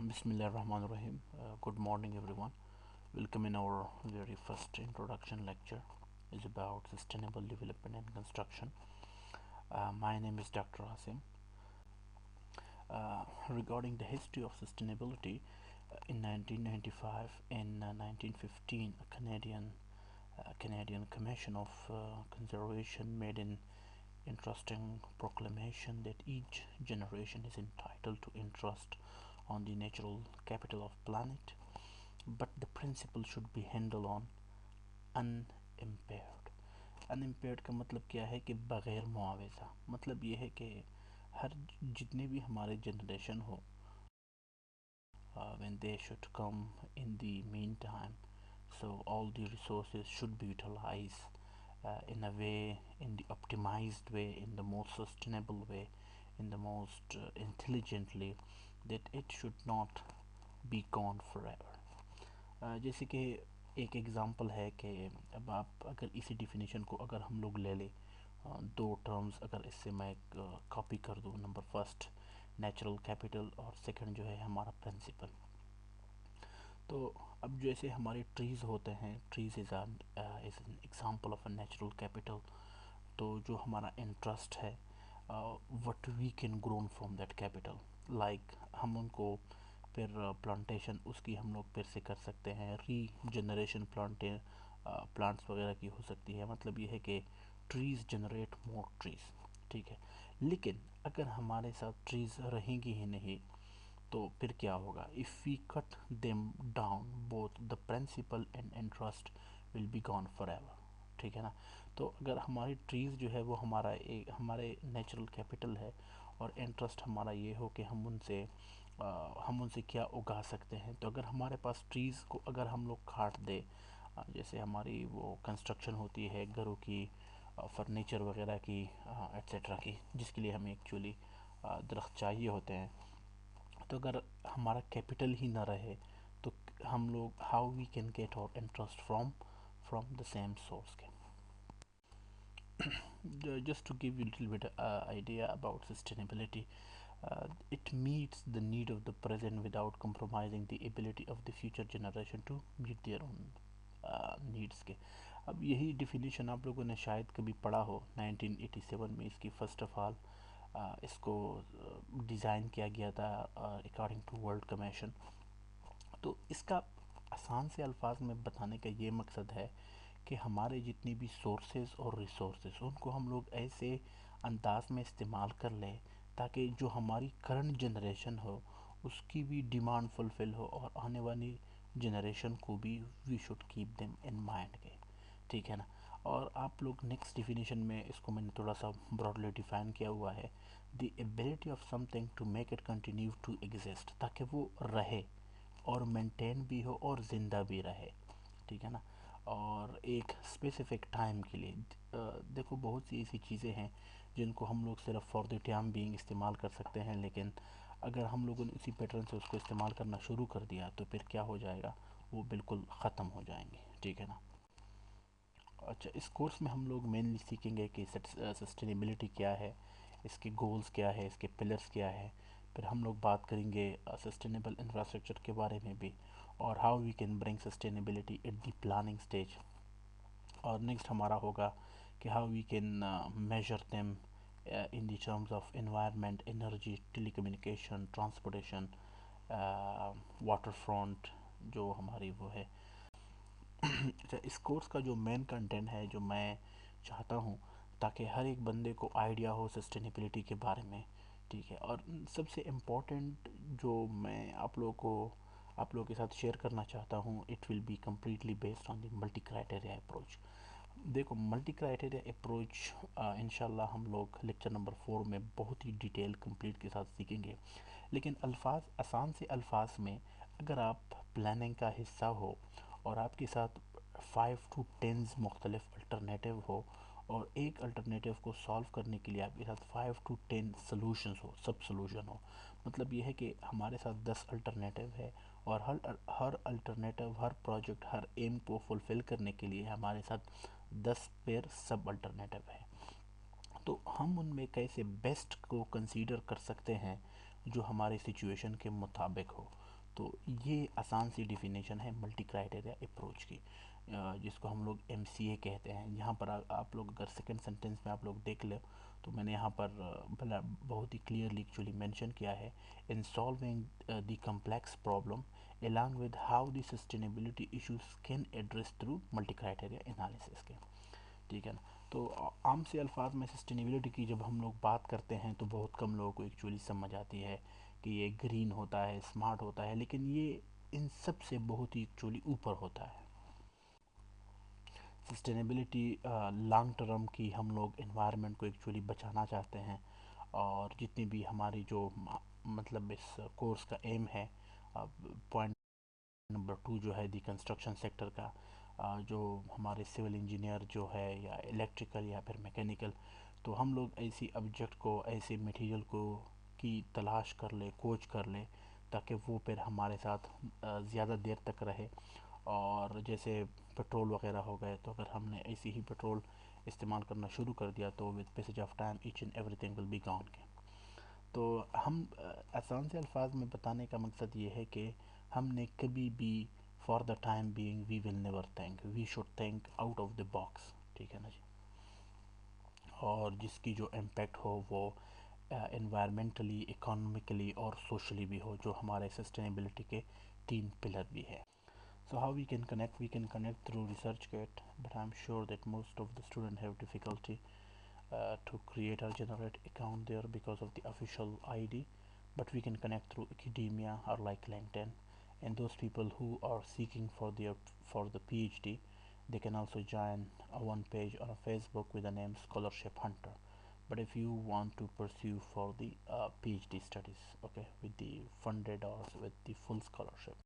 Bismillah ar-Rahman ar-Rahim. Good morning, everyone. Welcome in our very first introduction lecture. Is about sustainable development and construction. My name is Dr. Hasim. Regarding the history of sustainability, in 1995 and 1915, a Canadian Commission of Conservation made an interesting proclamation that each generation is entitled to interest on the natural capital of planet, but the principle should be handled on unimpaired. अनइम्पेयर्ड का मतलब क्या है कि बग़ैर मुआवजा, मतलब ये है कि हर जितने भी हमारे जनरेशन हो, when they should come in the meantime, so all the resources should be utilized in a way, in the optimized way, in the most sustainable way, in the most intelligently, that it should not be gone forever. जैसे कि एक example है कि अब आप अगर इसी definition को अगर हम लोग ले लें, दो टर्म्स अगर इससे मैं कॉपी कर दूँ, नंबर फर्स्ट नेचुरल कैपिटल और सेकंड जो है हमारा प्रिंसिपल। तो अब जैसे हमारे ट्रीज़ होते हैं, trees is an example of a natural capital. तो जो हमारा इंटरेस्ट है, what we can grown from that capital, like हम उनको फिर प्लांटेशन उसकी हम लोग फिर से कर सकते हैं, रीजनरेशन प्लांट्स वगैरह की हो सकती है। मतलब ये है कि ट्रीज़ जनरेट मोर ट्रीज़, ठीक है। लेकिन अगर हमारे साथ ट्रीज़ रहेंगी ही नहीं तो फिर क्या होगा? If we cut them down, both the principal and interest will be gone forever, ठीक है ना। तो अगर हमारी ट्रीज़ जो है वो हमारे नेचुरल कैपिटल है, और इंटरेस्ट हमारा ये हो कि हम उनसे क्या उगा सकते हैं। तो अगर हमारे पास ट्रीज़ को अगर हम लोग काट दे, जैसे हमारी वो कंस्ट्रक्शन होती है घरों की, फर्नीचर वगैरह की, एट्सेट्रा की, जिसके लिए हमें एक्चुअली दरख्त चाहिए होते हैं। तो अगर हमारा कैपिटल ही ना रहे तो हम लोग हाउ वी कैन गेट और interest from the same source के। Just to give you a little bit idea about sustainability, it meets the need of the present without compromising the ability of the future generation to meet their own needs के। अब यही definition आप लोगों ने शायद कभी पढ़ा हो, 1987 में इसकी फर्स्ट ऑफ ऑल इसको डिज़ाइन किया गया था अकॉर्डिंग टू वर्ल्ड कमीशन। तो इसका आसान से अल्फाज में बताने का ये मकसद है कि हमारे जितनी भी सोर्सेज और रिसोर्सेज उनको हम लोग ऐसे अंदाज में इस्तेमाल कर लें ताकि जो हमारी करंट जनरेशन हो उसकी भी डिमांड फुलफ़िल हो, और आने वाली जनरेशन को भी we should keep them in mind के, ठीक है ना। और आप लोग नेक्स्ट डिफिनीशन में इसको मैंने थोड़ा सा ब्रॉडली डिफाइन किया हुआ है, the ability of something to make it continue to exist, ताकि वो रहे और मेंटेन भी हो और ज़िंदा भी रहे, ठीक है ना। और एक स्पेसिफिक टाइम के लिए देखो बहुत सी ऐसी चीज़ें हैं जिनको हम लोग सिर्फ फॉर द टाइम बीइंग इस्तेमाल कर सकते हैं, लेकिन अगर हम लोगों ने इसी पैटर्न से उसको इस्तेमाल करना शुरू कर दिया तो फिर क्या हो जाएगा, वो बिल्कुल ख़त्म हो जाएंगे, ठीक है ना। अच्छा, इस कोर्स में हम लोग मेनली सीखेंगे कि सस्टेनेबिलिटी क्या है, इसके गोल्स क्या है, इसके पिलर्स क्या है। फिर हम लोग बात करेंगे सस्टेनेबल इंफ्रास्ट्रक्चर के बारे में भी, और how we can bring sustainability at the planning stage. और नेक्स्ट हमारा होगा कि how we can measure them in the terms of environment, energy, telecommunication, transportation, water front जो हमारी वो है। अच्छा, इस कोर्स का जो मेन कंटेंट है जो मैं चाहता हूँ ताकि हर एक बंदे को आइडिया हो सस्टेनेबिलिटी के बारे में, ठीक है। और सबसे इम्पोर्टेंट जो मैं आप लोगों के साथ शेयर करना चाहता हूँ, it will be completely based on the multi criteria approach. देखो, मल्टी क्राइटेरिया अप्रोच इंशाल्लाह हम लोग लेक्चर नंबर 4 में बहुत ही डिटेल कंप्लीट के साथ सीखेंगे। लेकिन आसान से अल्फाज में, अगर आप प्लानिंग का हिस्सा हो और आपके साथ 5 to 10 मुख्तलिफ अल्टरनेटिव हो, और एक अल्टरनेटिव को सॉल्व करने के लिए आपके साथ 5 to 10 सॉल्यूशंस हो, सब सॉल्यूशन हो, मतलब ये है कि हमारे साथ 10 अल्टरनेटिव है, और हर अल्टरनेटिव, हर प्रोजेक्ट, हर एम को फुलफ़िल करने के लिए हमारे साथ 10 पेयर सब अल्टरनेटिव है। तो हम उनमें कैसे बेस्ट को कंसीडर कर सकते हैं जो हमारे सिचुएशन के मुताबिक हो। تو یہ آسان سی ڈیفینیشن ہے ملٹی کرائٹیریا اپروچ کی، جس کو ہم لوگ MCA کہتے ہیں. یہاں پر آپ لوگ اگر سیکنڈ سینٹینس میں آپ لوگ دیکھ لیں تو میں نے یہاں پر بہت ہی کلیئرلی ایکچولی مینشن کیا ہے: in solving the complex problem along with how the sustainability issues can address through multi criteria analysis کے. ٹھیک ہے نا. تو عام سے الفاظ میں سسٹینیبلٹی کی جب ہم لوگ بات کرتے ہیں تو بہت کم لوگوں کو ایکچولی سمجھ آتی ہے کہ یہ گرین ہوتا ہے، اسمارٹ ہوتا ہے، لیکن یہ ان سب سے بہت ہی ایکچولی اوپر ہوتا ہے. سسٹینیبلٹی لانگ ٹرم کی ہم لوگ انوائرمنٹ کو ایکچولی بچانا چاہتے ہیں، اور جتنی بھی ہماری جو مطلب اس کورس کا ایم ہے. پوائنٹ نمبر 2 جو ہے دی کنسٹرکشن سیکٹر کا، جو ہمارے سول انجینئر جو ہے یا الیکٹریکل یا پھر میکینیکل، تو ہم لوگ ایسی آبجیکٹ کو، ایسے مٹیریل کو کی تلاش کر لے، کوچ کر لے، تاکہ وہ پھر ہمارے ساتھ زیادہ دیر تک رہے. اور جیسے پیٹرول وغیرہ ہو گئے، تو اگر ہم نے ایسی ہی پیٹرول استعمال کرنا شروع کر دیا تو with passage of time each and everything will be gone. تو ہم آسان سے الفاظ میں بتانے کا مقصد یہ ہے کہ ہم نے کبھی بھی for the time being we will never think, we should think out of the box. ٹھیک ہے نا جی. اور جس کی جو امپیکٹ ہو وہ انوائرمنٹلی، اکانومیکلی اور سوشلی بھی ہو، جو ہمارے سسٹینیبلٹی کے 3 پلر بھی ہے. So how we can connect? We can connect through ResearchGate, but I'm sure that most of the students have difficulty to create or generate account there because of the official ID. But we can connect through academia or like LinkedIn, and those people who are seeking for the PhD, they can also join one page on a Facebook with the name Scholarship Hunter. But if you want to pursue for the PhD studies, okay, with the funded or with the full scholarship,